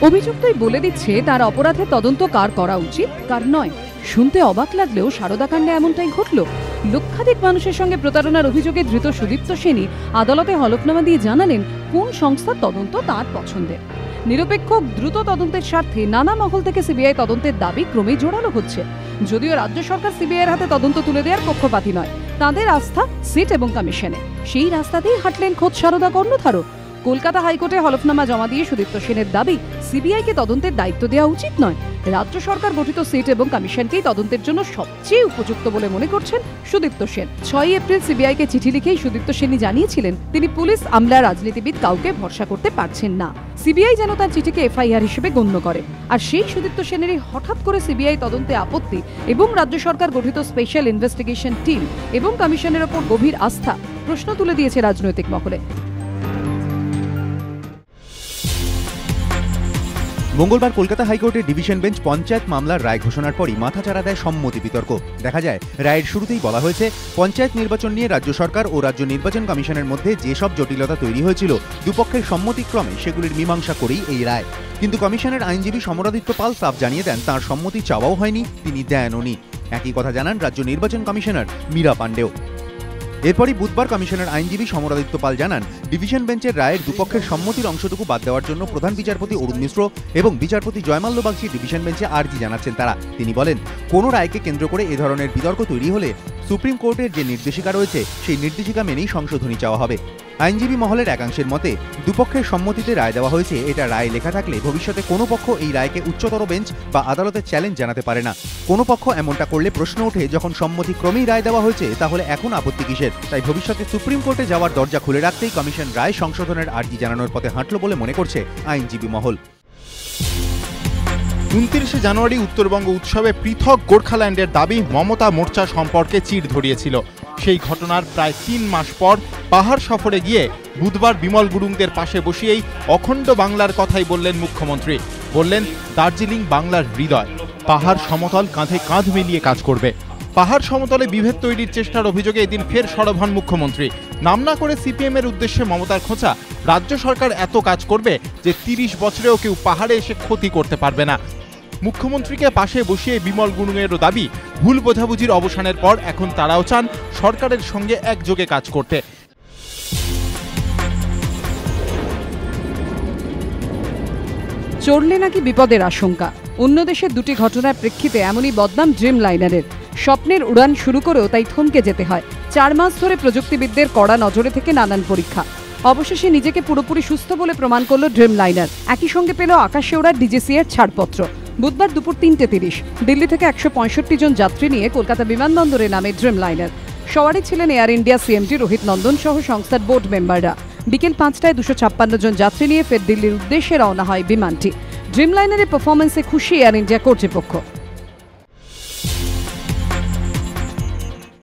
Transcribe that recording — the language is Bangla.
অভিযুক্তই বলে দিচ্ছে তার অপরাধের তদন্ত কার করা উচিত কার নয়। শুনতে অবাক লাগলেও সারদাকাণ্ডে এমনটাই ঘটল। লক্ষাধিক মানুষের সঙ্গে প্রতারণার অভিযোগে ধৃত সুদীপ্ত সেনই আদালতে হলফনামা দিয়ে জানালেন কোন সংস্থার তদন্ত তার পছন্দের। নিরপেক্ষ দ্রুত তদন্তের স্বার্থে নানা মহল থেকে সিবিআই তদন্তের দাবি ক্রমেই জোরালো হচ্ছে। যদিও রাজ্য সরকার সিবিআইয়ের হাতে তদন্ত তুলে দেওয়ার পক্ষপাতী নয়, তাদের আস্থা সিট এবং কমিশনে। সেই রাস্তাতেই হাঁটলেন খোদ সারদা কর্ণধারও। কলকাতা হাইকোর্টে হলফনামা জমা দিয়ে সুদীপ্ত সেনের দাবি সিবিআইকে তদন্তের দায়িত্ব দেওয়া উচিত নয়। রাজ্য সরকার গঠিত সিট এবং কমিশনকেই তদন্তের জন্য সবচেয়ে উপযুক্ত বলে মনে করছেন সুদীপ্ত সেন। 6 এপ্রিল সিবিআইকে চিঠি লিখেই সুদীপ্ত সেনই জানিয়েছিলেন তিনি পুলিশ, আমলা, রাজনীতিবিদ কাউকে ভরসা করতে পারছেন না। সিবিআই যেন তার চিঠিকে এফআইআর হিসেবে গণ্য করে। আর সেই সুদীপ্ত সেনেরই হঠাৎ করে সিবিআই তদন্তে আপত্তি এবং রাজ্য সরকার গঠিত স্পেশাল ইনভেস্টিগেশন টিম এবং কমিশনের ওপর গভীর আস্থা প্রশ্ন তুলে দিয়েছে রাজনৈতিক মহলে। মঙ্গলবার কলকাতা হাইকোর্টের ডিভিশন বেঞ্চ পঞ্চায়েত মামলার রায় ঘোষণার পরই মাথাচাড়া দেয় সম্মতি বিতর্ক। দেখা যায় রায়ের শুরুতেই বলা হয়েছে পঞ্চায়েত নির্বাচন নিয়ে রাজ্য সরকার ও রাজ্য নির্বাচন কমিশনের মধ্যে যেসব জটিলতা তৈরি হয়েছিল দুপক্ষের সম্মতিক্রমে সেগুলির মীমাংসা করেই এই রায়। কিন্তু কমিশনের আইনজীবী সমরাদিত্য পাল সাফ জানিয়ে দেন তাঁর সম্মতি চাওয়াও হয়নি, তিনি দেনওনি। একই কথা জানান রাজ্য নির্বাচন কমিশনার মীরা পাণ্ডেও। এরপরই বুধবার কমিশনের আইনজীবী সমরাদিত্য পাল জানান ডিভিশন বেঞ্চের রায়ের দুপক্ষের সম্মতির অংশটুকু বাদ দেওয়ার জন্য প্রধান বিচারপতি অরুণ মিশ্র এবং বিচারপতি জয়মাল্য বাগচি ডিভিশন বেঞ্চে আর্জি জানাচ্ছেন তারা। তিনি বলেন কোনো রায়কে কেন্দ্র করে এ ধরনের বিতর্ক তৈরি হলে সুপ্রিম কোর্টের যে নির্দেশিকা রয়েছে সেই নির্দেশিকা মেনেই সংশোধনী চাওয়া হবে। আইনজীবী মহলের একাংশের মতে দুপক্ষের সম্মতিতে রায় দেওয়া হয়েছে, এটা রায় লেখা থাকলে ভবিষ্যতে কোনো পক্ষ এই রায়কে উচ্চতর বেঞ্চ বা আদালতে চ্যালেঞ্জ জানাতে পারে না। কোনো পক্ষ এমনটা করলে প্রশ্ন ওঠে যখন সম্মতিক্রমেই রায় দেওয়া হয়েছে তাহলে এখন আপত্তি কিসের? তাই ভবিষ্যতে সুপ্রিম কোর্টে যাওয়ার দরজা খুলে রাখতেই কমিশন রায় সংশোধনের আর্জি জানানোর পথে হাঁটল বলে মনে করছে আইনজীবী মহল। 29 জানুয়ারি উত্তরবঙ্গ উৎসবে পৃথক গোর্খাল্যান্ডের দাবি মমতা মোর্চা সম্পর্কে চিড় ধরিয়েছিল। সেই ঘটনার প্রায় 3 মাস পর পাহাড় সফরে গিয়ে বুধবার বিমল গুরুংদের পাশে বসিয়েই অখণ্ড বাংলার কথাই বললেন মুখ্যমন্ত্রী। বললেন দার্জিলিং বাংলার হৃদয়, পাহাড় সমতল কাঁধে কাঁধ মিলিয়ে কাজ করবে। পাহাড় সমতলে বিভেদ তৈরির চেষ্টার অভিযোগে এদিন ফের সরব হন মুখ্যমন্ত্রী। নাম না করে সিপিএম এর উদ্দেশ্যে মমতার খোঁচা, রাজ্য সরকার এত কাজ করবে যে 30 বছরেও কেউ পাহাড়ে এসে ক্ষতি করতে পারবে না। মুখ্যমন্ত্রীকে পাশে বসিয়ে বিমল গুরুংয়েরও দাবি ভুল বোঝাবুঝির অবসানের পর এখন তারাও চান সরকারের সঙ্গে একযোগে কাজ করতে। চড়লে নাকি বিপদের আশঙ্কা। অন্য দেশের দুটি ঘটনার প্রেক্ষিতে এমনই বদনাম ড্রিম লাইনারের। স্বপ্নের উড়ান শুরু করেও তাই থমকে যেতে হয়। 4 মাস ধরে প্রযুক্তিবিদদের কড়া নজরে থেকে নানান পরীক্ষা। অবশেষে নিজেকে পুরোপুরি সুস্থ বলে প্রমাণ করল ড্রিম লাইনার। একই সঙ্গে পেল আকাশে ওড়ার ডিজিসি এর ছাড়পত্র। বুধবার দুপুর 3:30 দিল্লি থেকে 165 জন যাত্রী নিয়ে কলকাতা বিমানবন্দরে নামে ড্রিম লাইনার। সওয়ারি ছিলেন Air India CMD Rohit Nandan সহ সংস্থার বোর্ড মেম্বাররা। বিকেল 5টায় 256 জন যাত্রী নিয়ে ফের দিল্লির উদ্দেশ্যে রওনা হয় বিমানটি। ড্রিম লাইনারের পারফরমেন্সে খুশি এয়ার ইন্ডিয়া কর্তৃপক্ষ।